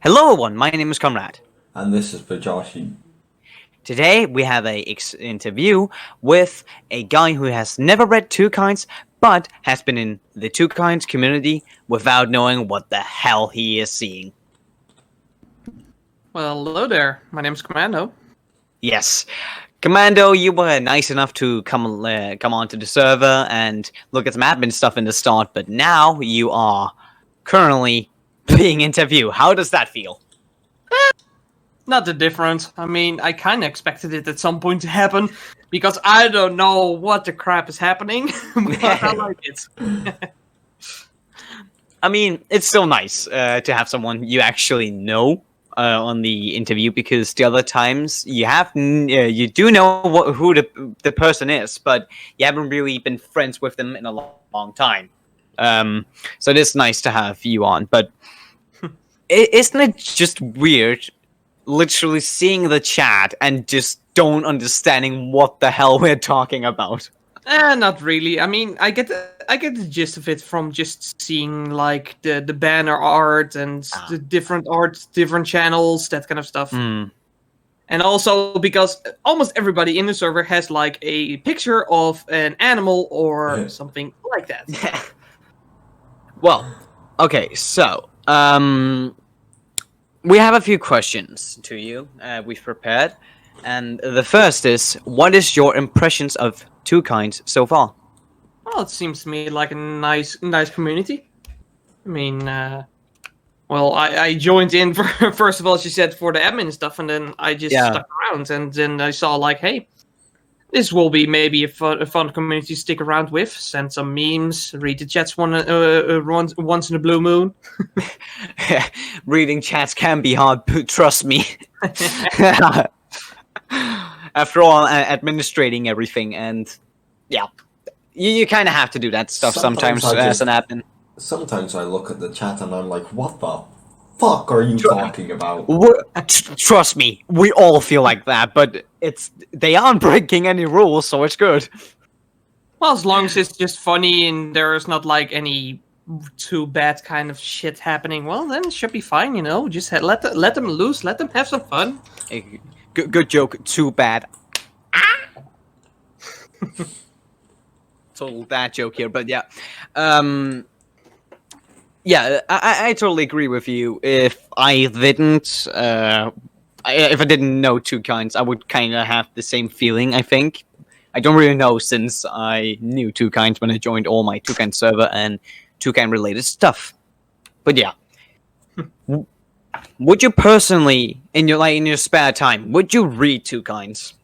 Hello, everyone. My name is Conrad. And this is Bajashi. Today we have a interview with a guy who has never read Two Kinds, but has been in the Two Kinds community without knowing what the hell he is seeing. Well, hello there. My name's Commando. Yes, Commando, you were nice enough to come onto the server and look at some admin stuff in the start, but now you are currently being interviewed. How does that feel? Not the difference. I mean, I kind of expected it at some point to happen because I don't know what the crap is happening, but I like it. I mean, it's still nice to have someone you actually know on the interview, because the other times you do know who the person is, but you haven't really been friends with them in a long time. So it is nice to have you on, but isn't it just weird literally seeing the chat and just don't understanding what the hell we're talking about? Not really. I mean, I get the gist of it from just seeing like the banner art and the different art, different channels, that kind of stuff. And also because almost everybody in the server has like a picture of an animal or something like that. Well, okay, so we have a few questions to you. We've prepared, and the first is: what is your impressions of Two Kinds so far? Well, it seems to me like a nice community. I mean, I joined in for, first of all, she said, for the admin stuff, and then I just stuck around, and then I saw like, hey, this will be maybe a fun community to stick around with. Send some memes, read the chats once in a blue moon. Reading chats can be hard, trust me. After all, administrating everything, and yeah, you kind of have to do that stuff sometimes as an admin. Sometimes I look at the chat and I'm like, what the fuck are you talking about? Trust me, we all feel like that, but they aren't breaking any rules, so it's good. Well, as long as it's just funny and there's not like any too bad kind of shit happening, well, then it should be fine, you know. Just let them loose, let them have some fun. Hey, good joke. Too bad. Total bad joke here, but yeah. Yeah, I totally agree with you. If I didn't know Two Kinds, I would kind of have the same feeling, I think. I don't really know, since I knew Two Kinds when I joined all my Two Kinds server and Two Kind related stuff. But yeah. Would you personally, in your spare time, would you read Two Kinds?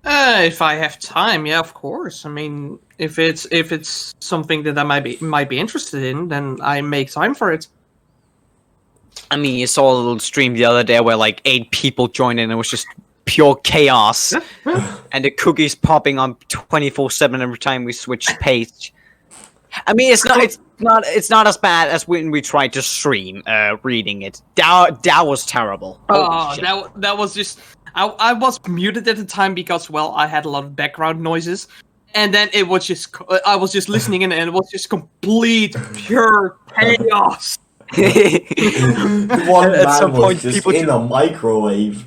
If I have time, yeah, of course. I mean, if it's something that I might be interested in, then I make time for it. I mean, you saw a little stream the other day where like 8 people joined in, and it was just pure chaos, and the cookies popping on 24/7 every time we switched page. I mean, it's not as bad as when we tried to stream reading it. That was terrible. Oh, that was just. I was muted at the time because, well, I had a lot of background noises, and then it was just I was just listening in, and it was just complete pure chaos. One man was just in a microwave.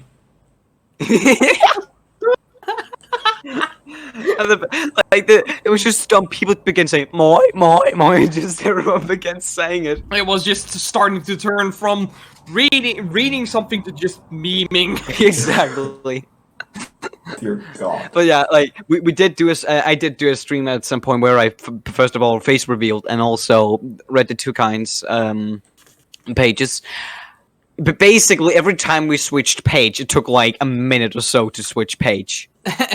It was just dumb. People began saying "moi," just everyone began saying it. It was just starting to turn from reading something to just memeing. Exactly. Dear God. But yeah, like we did do I did do a stream at some point where I first of all face revealed and also read the Two Kinds pages. But basically, every time we switched page, it took like a minute or so to switch page.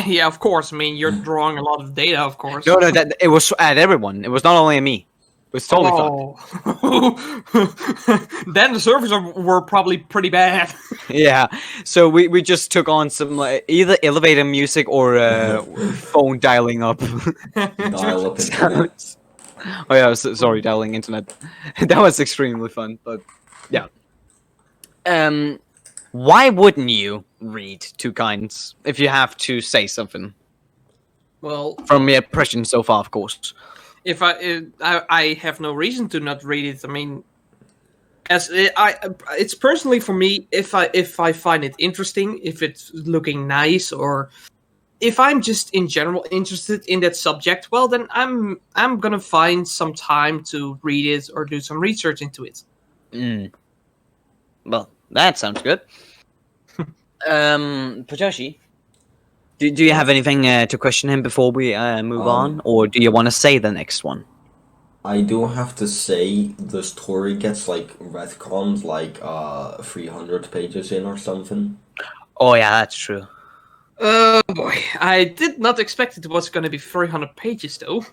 Yeah, of course. I mean, you're drawing a lot of data, of course. No, that it was at everyone. It was not only at me. It was totally fucked. Then the servers were probably pretty bad. Yeah, so we just took on some either elevator music or phone dialing up. Dial up internet. Oh yeah, sorry, dialing internet. That was extremely fun, but yeah. Why wouldn't you read Two Kinds if you have to say something? Well, from your impression so far, of course. If I have no reason to not read it. I mean, It's personally for me, if I find it interesting, if it's looking nice, or if I'm just in general interested in that subject, well, then I'm gonna find some time to read it or do some research into it. Well, that sounds good. Potoshi, do you have anything to question him before we move on, or do you want to say the next one? I do have to say the story gets like retconned like 300 pages in or something. Oh yeah, that's true. Oh boy, I did not expect it was gonna be 300 pages though.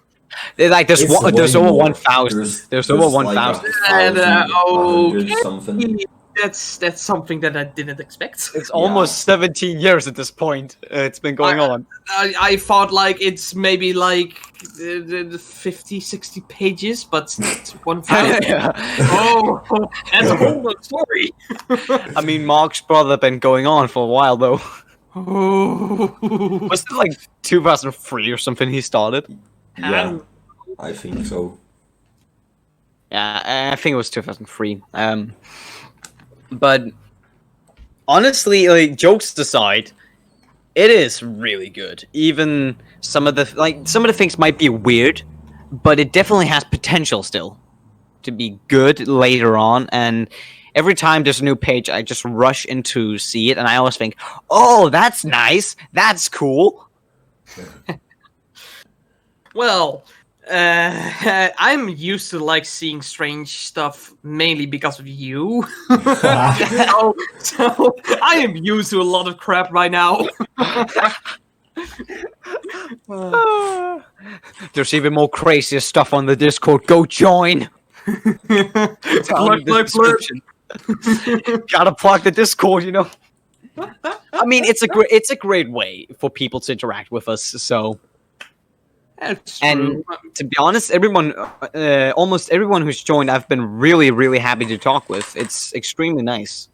There's It's there's way over more. 1,000. There's over like 1,000. 1,100 something. That's something that I didn't expect. It's almost 17 years at this point. It's been going on. I thought like it's maybe like 50, 60 pages, but it's 1,000. Oh, that's a whole other story. I mean, Mark's brother been going on for a while though. Oh. Was it like 2003 or something he started? Yeah, I think so. Yeah, I think it was 2003. But honestly, like jokes aside, it is really good. Even some of the things might be weird, but it definitely has potential still to be good later on. And every time there's a new page, I just rush in to see it, and I always think, "Oh, that's nice. That's cool." Well, I'm used to like seeing strange stuff mainly because of you. so I am used to a lot of crap right now. There's even more crazier stuff on the Discord. Go join. It's down in the description. Gotta plug the Discord, you know. I mean, it's a great way for people to interact with us. So. That's And true. to be honest, almost everyone who's joined, I've been really, really happy to talk with. It's extremely nice.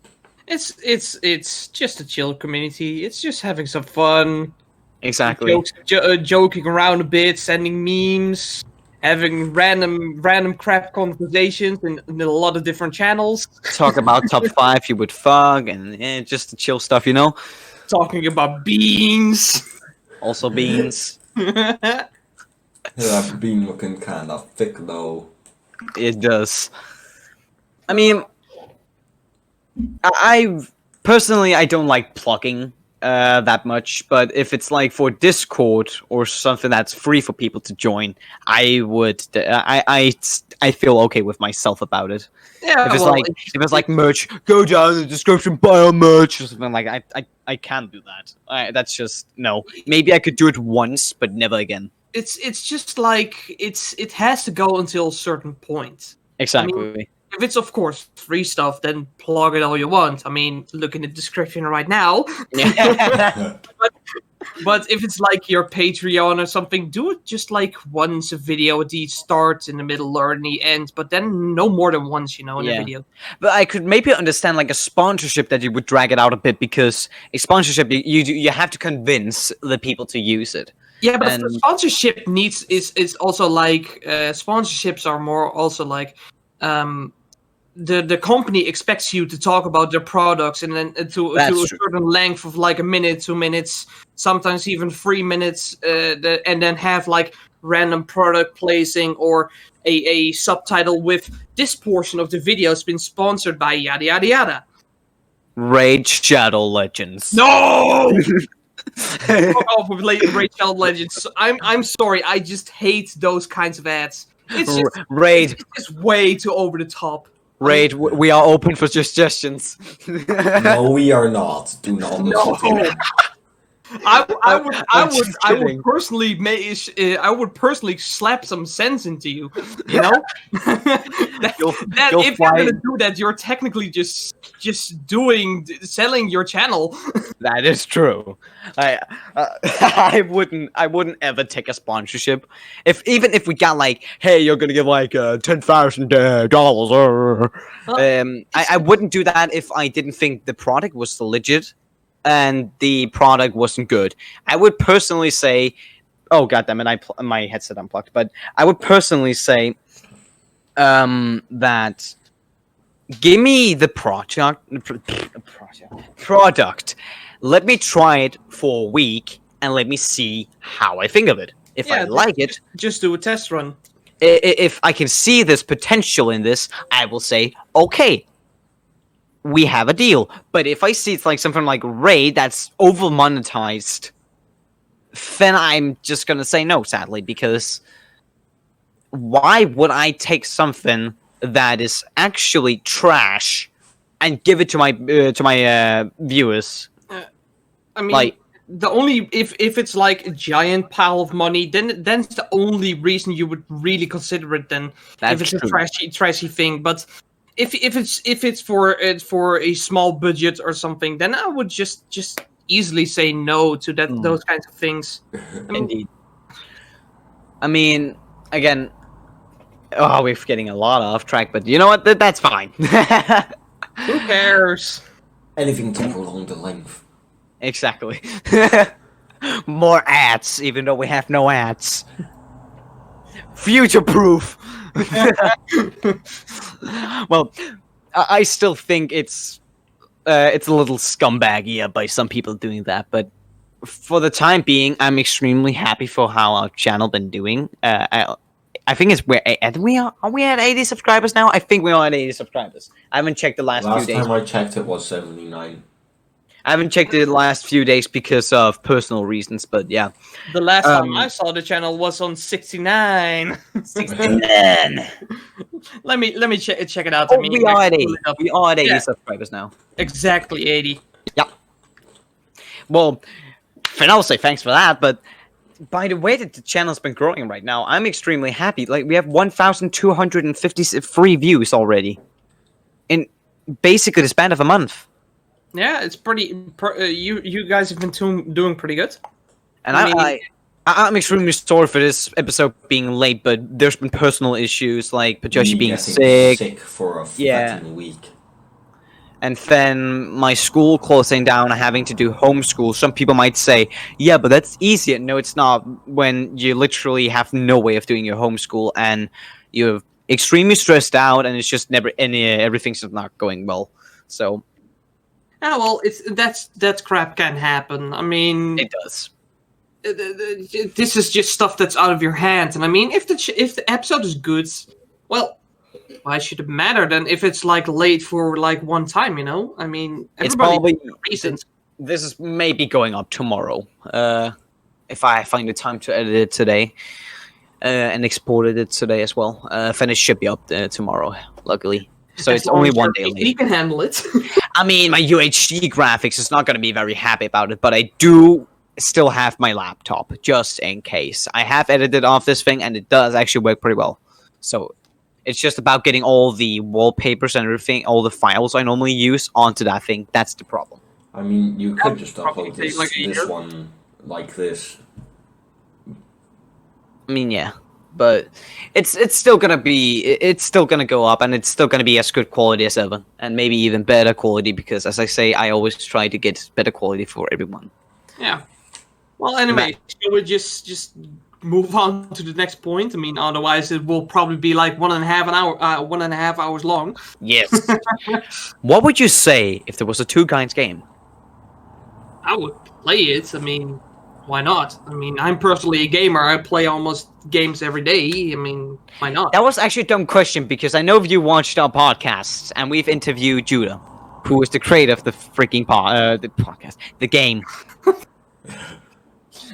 It's just a chill community. It's just having some fun. Exactly. Joking around a bit, sending memes, having random crap conversations in a lot of different channels. Talk about top 5 you would fuck, and just the chill stuff, you know. Talking about beans. Also beans. Yeah, I've been looking kind of thick though. It does. I mean, I personally I don't like plugging that much, but if it's like for Discord or something that's free for people to join, I would. I feel okay with myself about it. Yeah, If it's well, if it's like merch, go down in the description, buy our merch or something like. I can't do that. That's just no. Maybe I could do it once, but never again. it's just like it has to go until a certain point. Exactly. If it's of course free stuff, then plug it all you want. I mean, look in the description right now. Yeah. But if it's like your Patreon or something, do it just like once a video. The start, in the middle, or in the end. But then no more than once, in a video. But I could maybe understand like a sponsorship that you would drag it out a bit, because a sponsorship you have to convince the people to use it. Yeah, but the sponsorship needs is also like sponsorships are more also like the company expects you to talk about their products, and then to a certain length of like a minute, 2 minutes, sometimes even 3 minutes, and then have like random product placing or a subtitle with this portion of the video has been sponsored by yada yada yada. Raid Shadow Legends. No. Fuck off with Raid Shadow Legends. I'm sorry, I just hate those kinds of ads. It's just, Raid. It's just way too over the top. Raid, we are open for suggestions. No, we are not. Do not listen to it. I would personally I would personally slap some sense into you. You know, if you're gonna do that, you're technically just selling your channel. That is true. I wouldn't ever take a sponsorship. Even if we got like, hey, you're gonna give like $10,000. I wouldn't do that if I didn't think the product was legit and the product wasn't good. I would personally say, oh goddammit, my headset unplugged. But I would personally say that give me the product. Let me try it for a week and let me see how I think of it. If I like it, just do a test run. If I can see this potential in this, I will say, okay, we have a deal. But if I see it's like something like Raid that's over monetized, then I'm just gonna say no, sadly, because why would I take something that is actually trash and give it to my viewers? I mean, Like, the only if it's like a giant pile of money, then that's the only reason you would really consider it. Then that's if it's true. a trashy thing, but if it's for a small budget or something, then I would just easily say no to that those kinds of things. Indeed. I mean, again, we're getting a lot off track, but you know what? That's fine. Who cares? Anything to prolong the length. Exactly. More ads, even though we have no ads. Future proof. Well, I still think it's a little scumbaggy by some people doing that, but for the time being, I'm extremely happy for how our channel been doing. I think it's are we at 80 subscribers now? I think we are at 80 subscribers. I haven't checked the last few days. Last time I checked, it was 79. I haven't checked it the last few days because of personal reasons, but yeah. The last time I saw the channel was on 69. 69. let me check it out. Oh, we are at 80. We are at 80 subscribers now. Exactly 80. Yeah. Well, and I'll say thanks for that, but by the way that the channel's been growing right now, I'm extremely happy. Like, we have 1,253 views already in basically the span of a month. Yeah, it's pretty. You guys have been doing pretty good. And I'm extremely sorry for this episode being late, but there's been personal issues like Pajoshi being sick for a fucking week. And then my school closing down and having to do homeschool. Some people might say, yeah, but that's easier. No, it's not, when you literally have no way of doing your homeschool and you're extremely stressed out and it's just everything's just not going well. So... yeah, well, that crap can happen. I mean... it does. This is just stuff that's out of your hands. And I mean, if the episode is good, well... why should it matter then if it's like late for like one time, you know? I mean, it's probably reasons. This is maybe going up tomorrow. If I find the time to edit it today, and exported it today as well. Then it should be up tomorrow, luckily. So it's only one day late. He can handle it. I mean, my UHD graphics is not going to be very happy about it, but I do still have my laptop just in case. I have edited off this thing, and it does actually work pretty well. So it's just about getting all the wallpapers and everything, all the files I normally use onto that thing. That's the problem. I mean, you could just upload this one like this. I mean, yeah, but it's still gonna go up, and it's still gonna be as good quality as ever, and maybe even better quality because, as I say, I always try to get better quality for everyone. Yeah. Well, anyway, shall we just move on to the next point? I mean, otherwise it will probably be like 1.5 hours long. Yes. What would you say if there was a TwoKinds game? I would play it. I mean, why not? I mean, I'm personally a gamer. I play almost games every day. I mean, why not? That was actually a dumb question because I know you watched our podcasts and we've interviewed Judah, who is the creator of the freaking podcast, the game.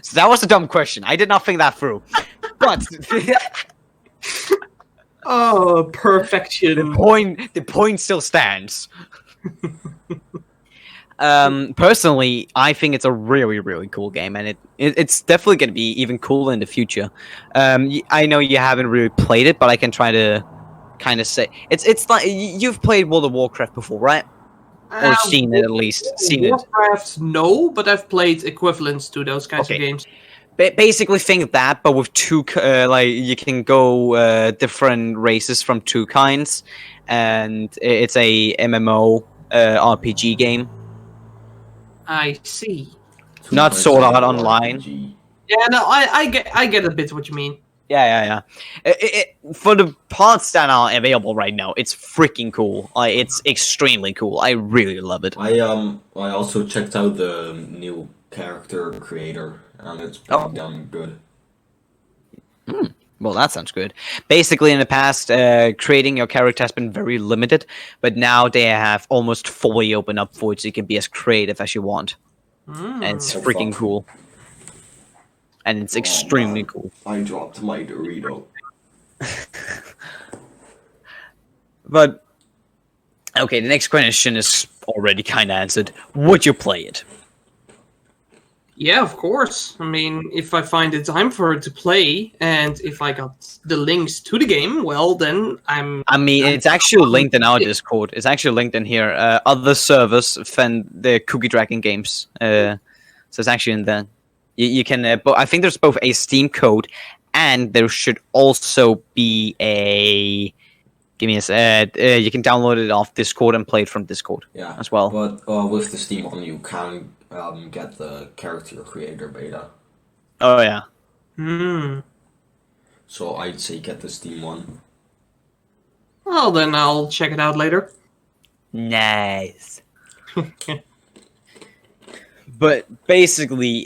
So that was a dumb question. I did not think that through. But oh, perfection. The point still stands. Personally, I think it's a really, really cool game, and it's definitely going to be even cooler in the future. I know you haven't really played it, but I can try to kind of say it's like you've played World of Warcraft before, right? Or seen it at least. Warcraft, no, but I've played equivalents to those kinds of games. Basically, think that, but with two, like you can go different races from TwoKinds, and it's a MMO RPG game. I see. Not Sword Art Online. Yeah, no, I get a bit what you mean. Yeah. For the parts that are available right now, it's freaking cool. It's extremely cool. I really love it. I also checked out the new character creator, and it's pretty damn good. Well, that sounds good. Basically, in the past, creating your character has been very limited, but now they have almost fully opened up for it, so you can be as creative as you want. And it's Oh, freaking fuck. cool. And it's Oh, extremely man. cool. I dropped my Dorito. But, okay, the next question is already kind of answered. Would you play it? Yeah, of course. I mean, if I find the time for it to play, and if I got the links to the game, well, then It's actually linked in our Discord. It's actually linked in here. Other servers fan the Cookie Dragon games. So it's actually in there. You can. But I think there's both a Steam code, and there should also be a. Give me a. You can download it off Discord and play it from Discord. Yeah, as well. But with the Steam one, you can get the character creator beta. Oh yeah. So I'd say get the Steam one. Well, then I'll check it out later. Nice. But basically,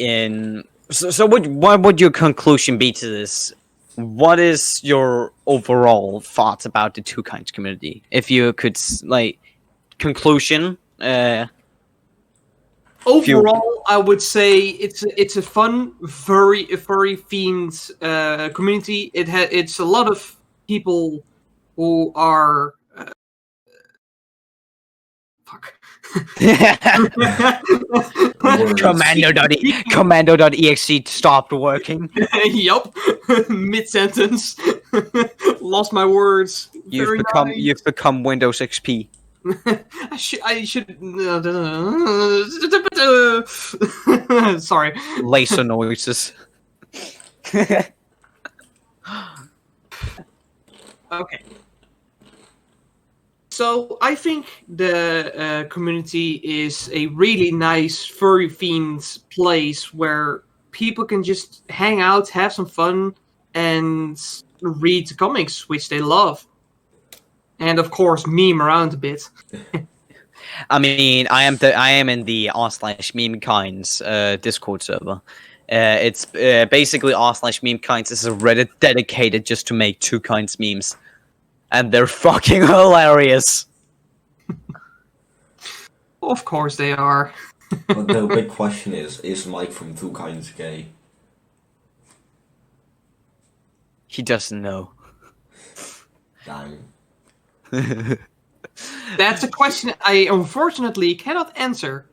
so what would your conclusion be to this? What is your overall thoughts about the TwoKinds community? If you could conclusion. Overall, I would say it's a fun, very themed community. It's a lot of people who are fuck. Commando.exe stopped working. Yup. Mid-sentence. Lost my words. You've become Windows XP. I should. Sorry. Laser noises. Okay. So I think the community is a really nice furry themed place where people can just hang out, have some fun, and read comics, which they love. And of course, meme around a bit. I mean, I am in the r/memekinds Discord server. It's basically r/memekinds is a Reddit dedicated just to make TwoKinds memes, and they're fucking hilarious. Of course they are. But the big question is Mike from TwoKinds gay? He doesn't know. Dang. That's a question I unfortunately cannot answer.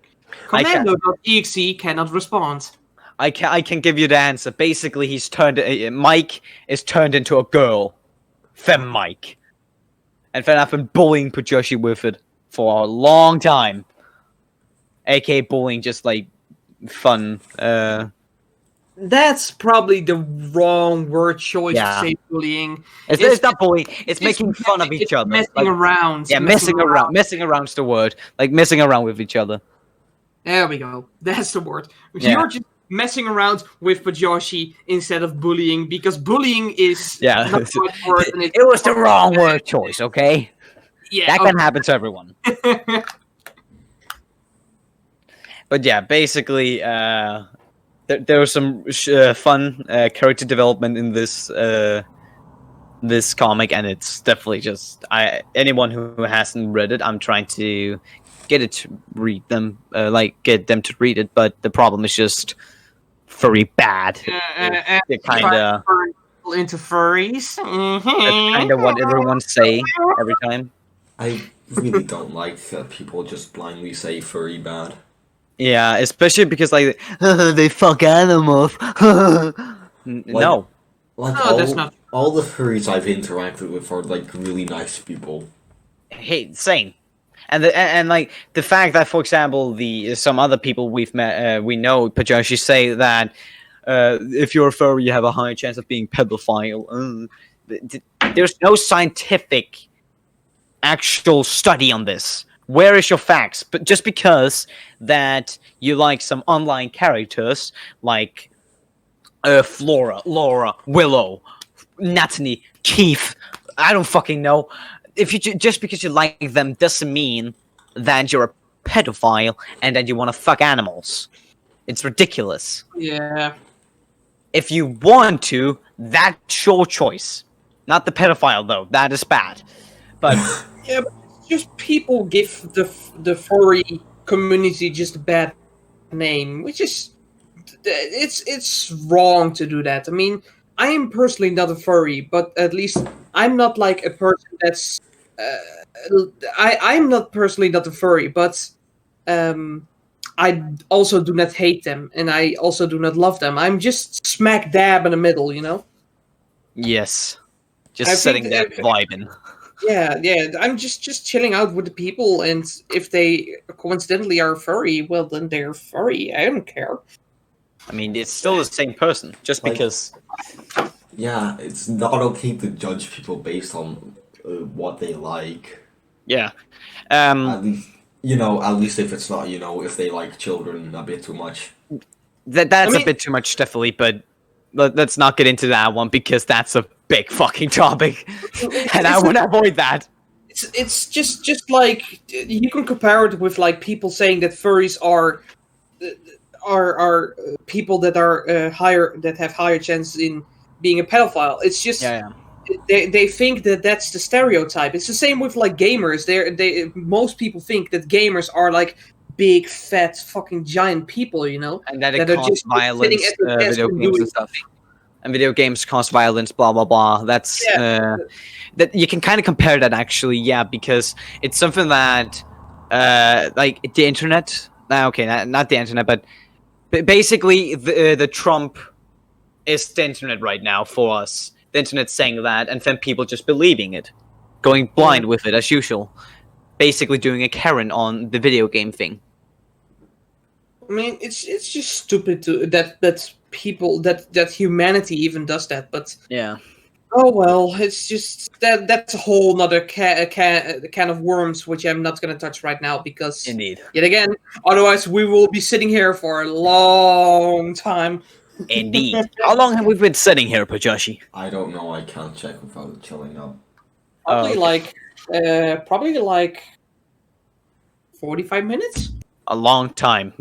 Commando.exe cannot respond. I can give you the answer. Basically, Mike is turned into a girl, Fem Mike, and then I've been bullying Pujoshi with it for a long time. AK bullying, just like fun. That's probably the wrong word choice to say bullying. It's not bullying. It's making fun of each other. Messing around. Yeah, messing around. Messing around's the word. Like messing around with each other. There we go. That's the word. Yeah. You're just messing around with Pujoshi instead of bullying, because bullying is not the right word. And it was the wrong word choice, okay? Yeah, that can happen to everyone. But yeah, basically, there was some fun character development in this this comic, and it's definitely just anyone who hasn't read it, I'm trying to get it to read them, get them to read it. But the problem is just very bad. They're kind of into furries. That's kind of what everyone say every time. I really don't like people just blindly say furry bad. Yeah, especially because like they fuck animals. No. Like that's not. All the furries I've interacted with are like really nice people. Hey, same. And like the fact that, for example, some other people we've met, we know, Pujoshi, say that if you're a furry, you have a higher chance of being pedophile. There's no scientific actual study on this. Where is your facts? But just because that you like some online characters like Flora, Laura, Willow, Natalie, Keith, I don't fucking know. If you just because you like them doesn't mean that you're a pedophile and that you want to fuck animals. It's ridiculous. Yeah. If you want to, that's your choice. Not the pedophile though. That is bad. But Yeah, but it's just people give the furry community just a bad name, which is it's wrong to do that. I mean, I am personally not a furry, but at least I'm not like a person that's. I'm not personally not a furry, but I also do not hate them, and I also do not love them. I'm just smack dab in the middle, you know. yes, I just think setting that that- vibe in. Yeah. I'm just chilling out with the people, and if they coincidentally are furry, well, then they're furry. I don't care. I mean, it's still the same person, just Like- because. Yeah, it's not okay to judge people based on what they like. Yeah. At least, at least if it's not, if they like children a bit too much. That's I mean- a bit too much, definitely. But let's not get into that one because that's a big fucking topic, and I want to avoid that. It's just like you can compare it with like people saying that furries are people that are higher that have higher chances in being a pedophile. It's just Yeah. they think that that's the stereotype. It's the same with like gamers. Most people think that gamers are like big fat fucking giant people, you know, And that that it are causes just violence, sitting at the desk video and games doing and stuff. And video games cause violence, blah blah blah. That's that you can kind of compare that actually, yeah, because it's something that like the internet. Okay, not the internet, but basically the Trump is the internet right now for us. The internet saying that, and then people just believing it, going blind with it as usual, basically doing a Karen on the video game thing. I mean, it's just stupid that people that humanity even does that. But Yeah. oh well, it's just that's a whole nother can of worms, which I'm not going to touch right now because Indeed. yet again, otherwise we will be sitting here for a long time. Indeed. How long have we been sitting here, Pajoshi? I don't know, I can't check without chilling up. Probably okay. like 45 minutes. A long time.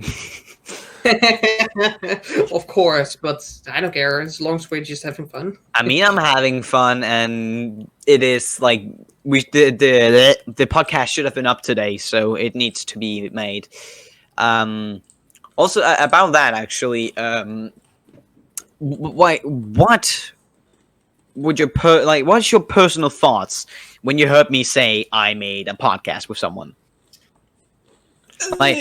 Of course, but I don't care as long as we're just having fun. I mean, I'm having fun, and it is like the podcast should have been up today, so it needs to be made. Also, about that, actually, what would your what's your personal thoughts when you heard me say I made a podcast with someone? Like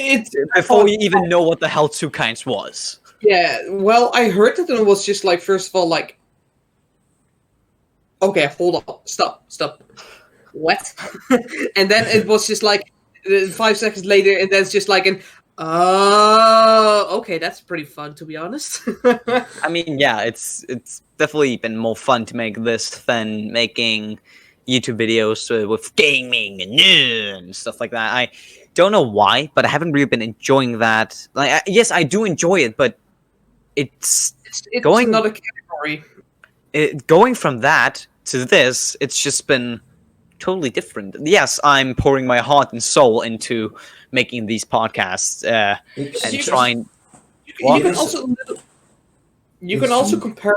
before you even know what the hell TwoKinds was. Yeah, well, I heard it and it was just like, first of all, like, okay, hold on, stop, what? And then it was just like 5 seconds later, and then it's just like okay, that's pretty fun, to be honest. I mean, yeah, it's definitely been more fun to make this than making YouTube videos with gaming and stuff like that. I don't know why, but I haven't really been enjoying that. Like, yes, I do enjoy it, but it's going another category. Going from that to this. It's just been totally different. Yes, I'm pouring my heart and soul into making these podcasts and trying. You can also compare.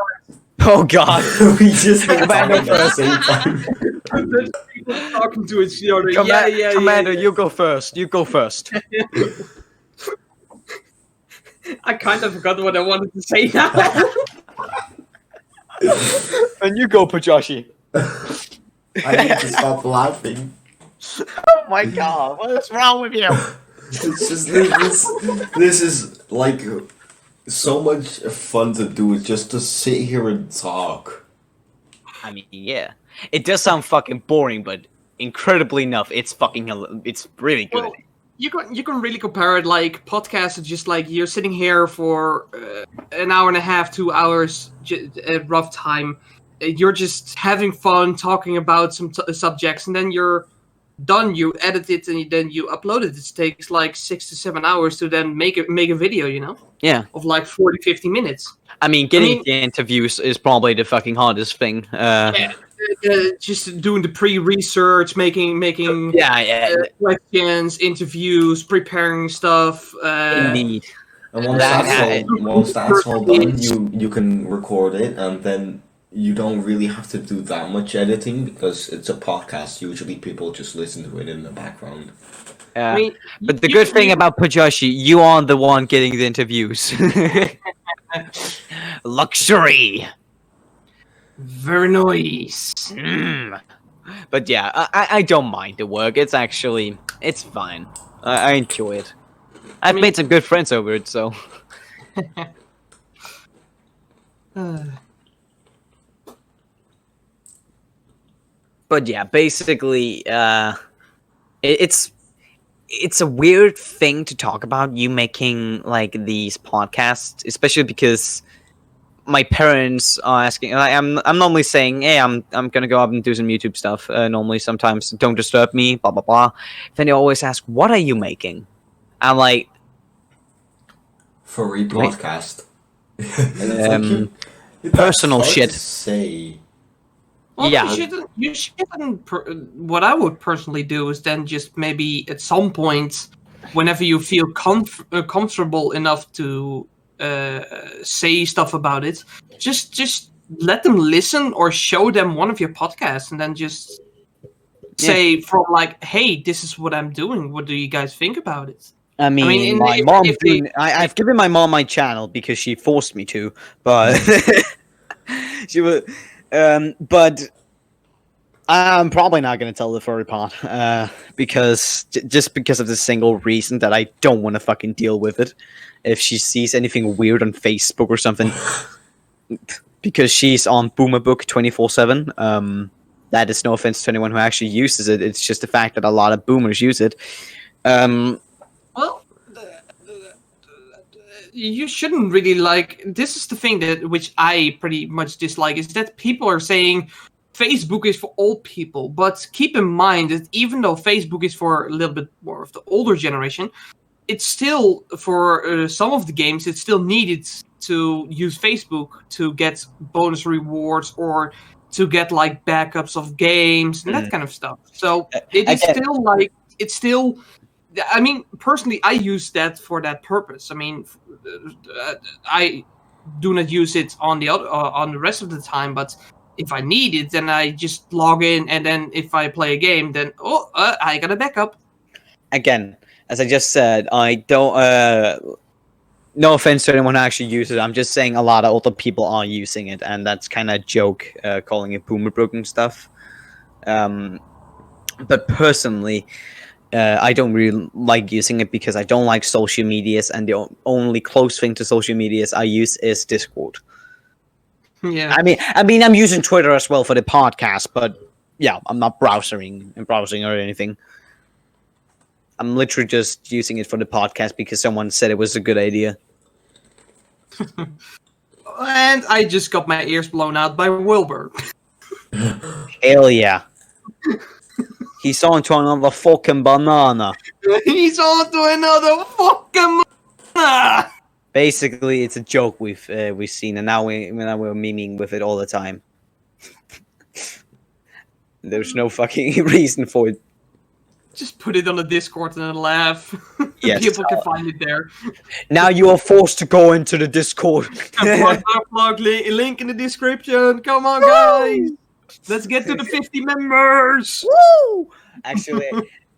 Oh God! We just talking at the same time. Talking to each other. Commander, you go first. You go first. I kind of forgot what I wanted to say now. And you go, Pajoshi. I need to stop laughing. Oh my God! What is wrong with you? It's just this is like so much fun to do. It's just to sit here and talk. I mean, yeah, it does sound fucking boring, but incredibly enough, it's really good. Well, you can really compare it. Like podcasts are just like you're sitting here for an hour and a half, 2 hours, rough time. You're just having fun talking about some subjects, and then you're done. You edit it and then you upload it. It takes like 6 to 7 hours to then make a video, you know? Yeah. Of like 40, 50 minutes. I mean, getting the interviews is probably the fucking hardest thing. Yeah, just doing the pre-research, making questions, interviews, preparing stuff. Indeed. And once that's all done, you can record it, and then you don't really have to do that much editing because it's a podcast. Usually, people just listen to it in the background. But the good thing about Pajoshi, you are the one getting the interviews. Luxury. Very nice. But yeah, I don't mind the work. It's fine. I enjoy it. I've made some good friends over it, so. But yeah, basically, it's a weird thing to talk about, you making like these podcasts, especially because my parents are asking. I'm normally saying, hey, I'm gonna go up and do some YouTube stuff. Normally, sometimes don't disturb me, blah blah blah. Then they always ask, what are you making? I'm like, furry podcast. Personal shit. Say. Well, yeah. You shouldn't. What I would personally do is then just maybe at some point, whenever you feel comfortable enough to say stuff about it, just let them listen or show them one of your podcasts, and then just say from like, hey, this is what I'm doing. What do you guys think about it? I mean my mom. I've given my mom my channel because she forced me to, but she was. But I'm probably not going to tell the furry part, because of the single reason that I don't want to fucking deal with it. If she sees anything weird on Facebook or something, because she's on Boomerbook 24/7. That is no offense to anyone who actually uses it. It's just the fact that a lot of boomers use it. Well, you shouldn't really like. This is the thing which I pretty much dislike, is that people are saying Facebook is for old people. But keep in mind that even though Facebook is for a little bit more of the older generation, it's still for some of the games. It's still needed to use Facebook to get bonus rewards or to get like backups of games and that kind of stuff. So it's still. I mean, personally, I use that for that purpose. I mean, I do not use it on the rest of the time, but if I need it, then I just log in, and then if I play a game, then I got a backup. Again, as I just said, I don't. No offense to anyone who actually uses it. I'm just saying a lot of older people are using it, and that's kind of a joke, calling it boomer and stuff. But personally, I don't really like using it because I don't like social medias, and the only close thing to social medias I use is Discord. Yeah. I mean, I'm using Twitter as well for the podcast, but yeah, I'm not browsing or anything. I'm literally just using it for the podcast because someone said it was a good idea. And I just got my ears blown out by Wilbur. Hell yeah. He's on to another fucking banana. He's on to another fucking banana. Basically, it's a joke we've seen, and now we're memeing with it all the time. There's no fucking reason for it. Just put it on the Discord and then laugh. Yes. People can find it there. Now you are forced to go into the Discord. Link in the description. Come on, guys. Let's get to the 50 members. Woo!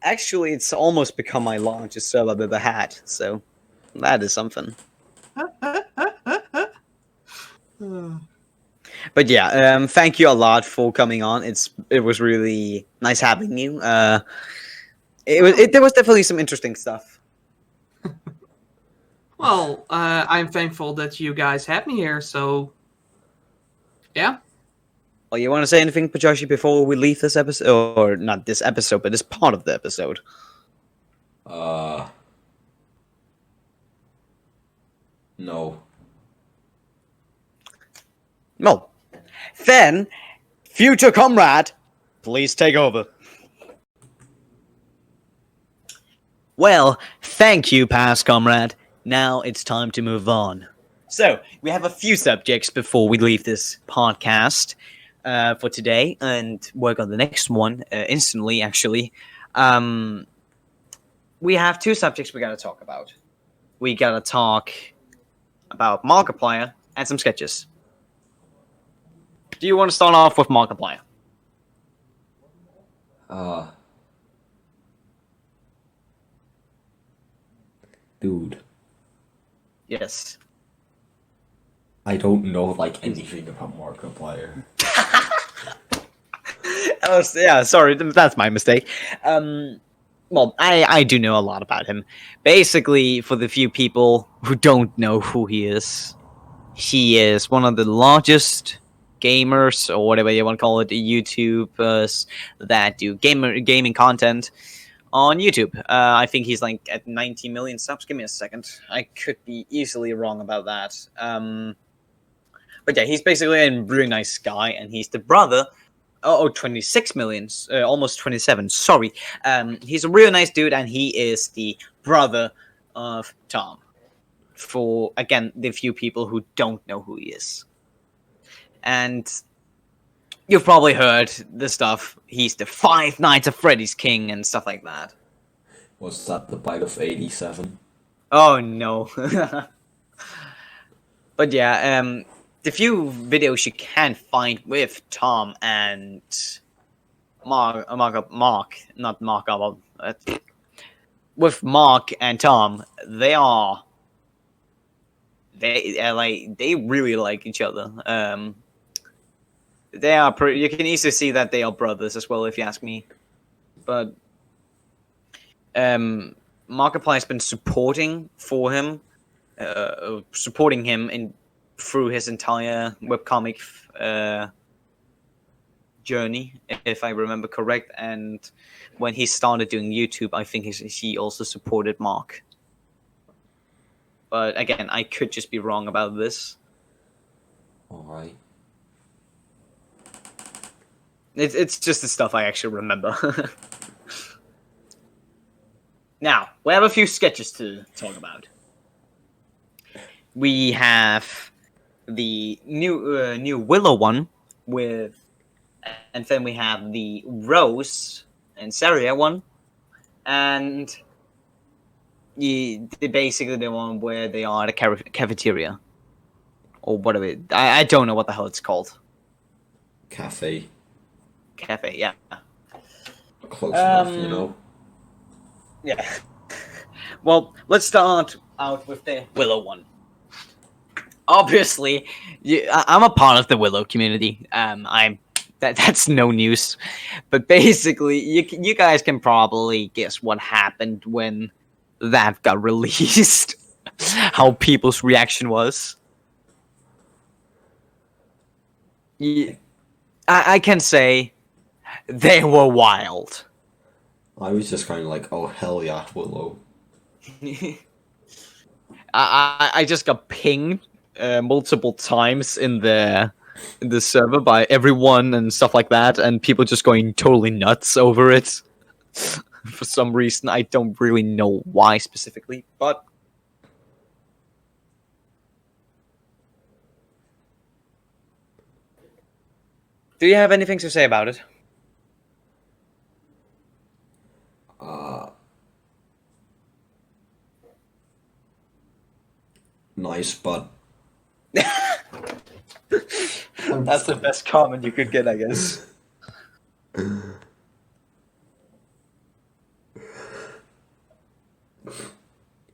Actually, it's almost become my largest server I've ever had. So that is something. But yeah, thank you a lot for coming on. It was really nice having you. There was definitely some interesting stuff. Well, I'm thankful that you guys had me here. So, yeah. Well, you want to say anything, Pajoshi, before we leave this episode, or not this episode, but this part of the episode? No. No. Then, future comrade, please take over. Well, thank you, past comrade. Now it's time to move on. So we have a few subjects before we leave this podcast for today and work on the next one instantly. Actually, we have two subjects we gotta talk about. We gotta talk about Markiplier and some sketches. Do you want to start off with Markiplier? Dude, Yes. I don't know like anything about Markiplier. Oh, yeah, sorry, that's my mistake. Well, I do know a lot about him. Basically, for the few people who don't know who he is one of the largest gamers, or whatever you want to call it, YouTubers that do gaming content on YouTube. I think he's like at 90 million subs. Give me a second. I could be easily wrong about that. But yeah, he's basically a really nice guy, and he's the brother. 26 million, almost 27. Sorry. He's a real nice dude, and he is the brother of Tom. For, again, the few people who don't know who he is. And you've probably heard the stuff. He's the Five Nights at Freddy's king and stuff like that. Was that the bite of 87? Oh, no. But yeah, the few videos you can find with Tom and with Mark and Tom, they really like each other. They are you can easily see that they are brothers as well, if you ask me. But Markiplier's been supporting him through his entire webcomic journey, if I remember correct. And when he started doing YouTube, I think he also supported Mark. But again, I could just be wrong about this. Alright. It's just the stuff I actually remember. Now, we have a few sketches to talk about. We have the new Willow one and then we have the Rose and Saria one, and basically the one where they are at a cafeteria or whatever. I don't know what the hell it's called. Cafe, yeah. Close enough, you know. Yeah. Well, let's start out with the Willow one. Obviously, I'm a part of the Willow community. That's no news, but basically, you guys can probably guess what happened when that got released. How people's reaction was. I can say they were wild. I was just kind of like, oh hell yeah, Willow. I just got pinged multiple times in the server by everyone and stuff like that, and people just going totally nuts over it for some reason. I don't really know why specifically, but do you have anything to say about it? Nice, but that's the best comment you could get, I guess.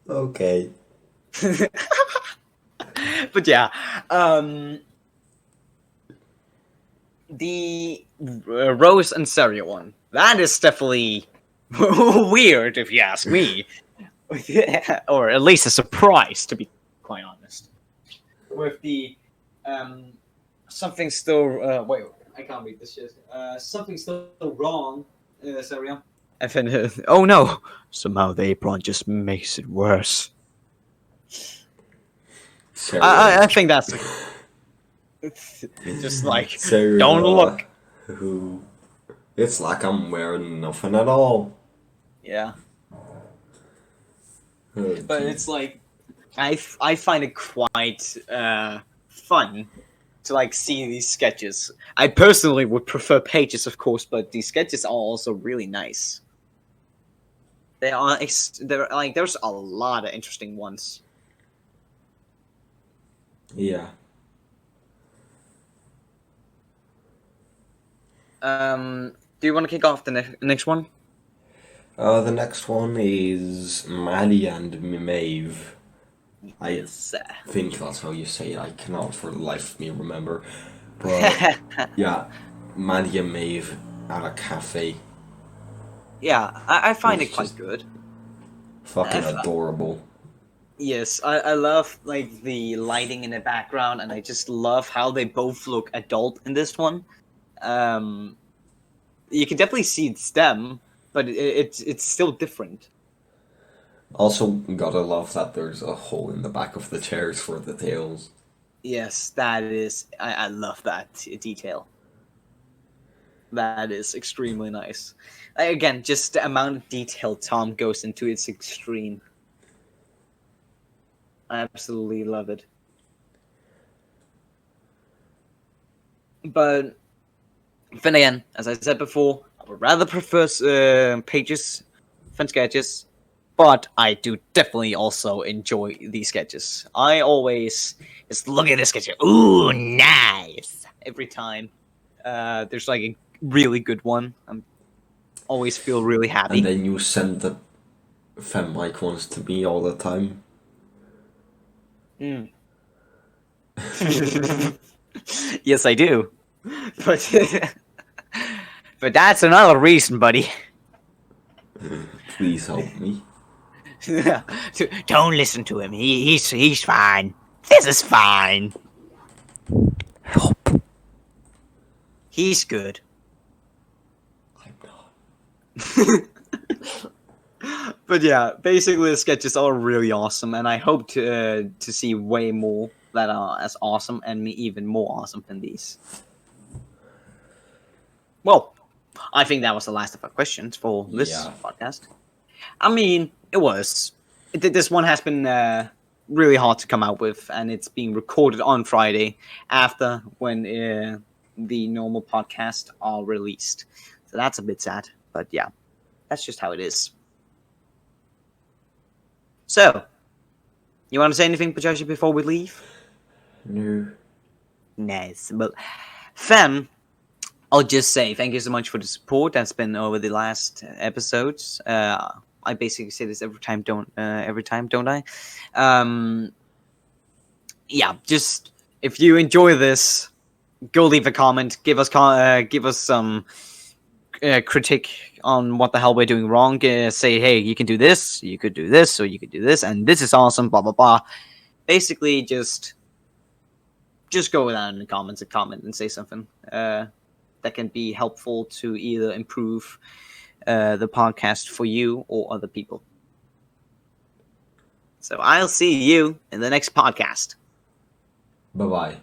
Okay. But yeah, the Rose and Saria one, that is definitely weird, if you ask me. Or at least a surprise, to be quite honest. With the something still wait, I can't read this shit. Something still wrong, Saria. And then oh no, somehow the apron just makes it worse. I think that's it's just like Saria, don't look. Who? It's like I'm wearing nothing at all. Yeah. Oh, But it's like I find it quite quite fun to like see these sketches. I personally would prefer pages, of course, but these sketches are also really nice. They are. They're like there's a lot of interesting ones. Yeah. Do you want to kick off the next one? The next one is Maddie and Maeve. Yes. I think that's how you say it. I cannot for the life of me remember. But yeah, Maddie and Maeve at a cafe. Yeah, I find It's it quite just good. Fucking adorable. Yes, I love like the lighting in the background, and I just love how they both look adult in this one. You can definitely see it's them, but it's still different. Also, gotta love that there's a hole in the back of the chairs for the tails. Yes, that is. I love that detail. That is extremely nice. Again, just the amount of detail Tom goes into, it's extreme. I absolutely love it. But then again, as I said before, I would rather prefer pages than sketches. But I do definitely also enjoy these sketches. I always just look at this sketch. Ooh, nice! Every time there's like a really good one, I always feel really happy. And then you send the fem-like ones to me all the time. Mm. Yes, I do. But but that's another reason, buddy. Please help me. Don't listen to him. He's fine. This is fine. Help. He's good. I'm not. But yeah, basically the sketches are really awesome, and I hope to see way more that are as awesome and even more awesome than these. Well, I think that was the last of our questions for this podcast. I mean, it was. This one has been really hard to come out with, and it's being recorded on Friday after when the normal podcasts are released. So that's a bit sad, but yeah, that's just how it is. So, you want to say anything, Pajashi, before we leave? No. Nice. Well, fam, I'll just say thank you so much for the support that's been over the last episodes. I basically say this every time, don't I? Yeah, just if you enjoy this, go leave a comment. Give us some critique on what the hell we're doing wrong. Say, hey, you can do this, you could do this, or you could do this, and this is awesome. Blah blah blah. Basically, just go down in the comments and comment and say something that can be helpful to either improve the podcast for you or other people. So I'll see you in the next podcast. Bye-bye.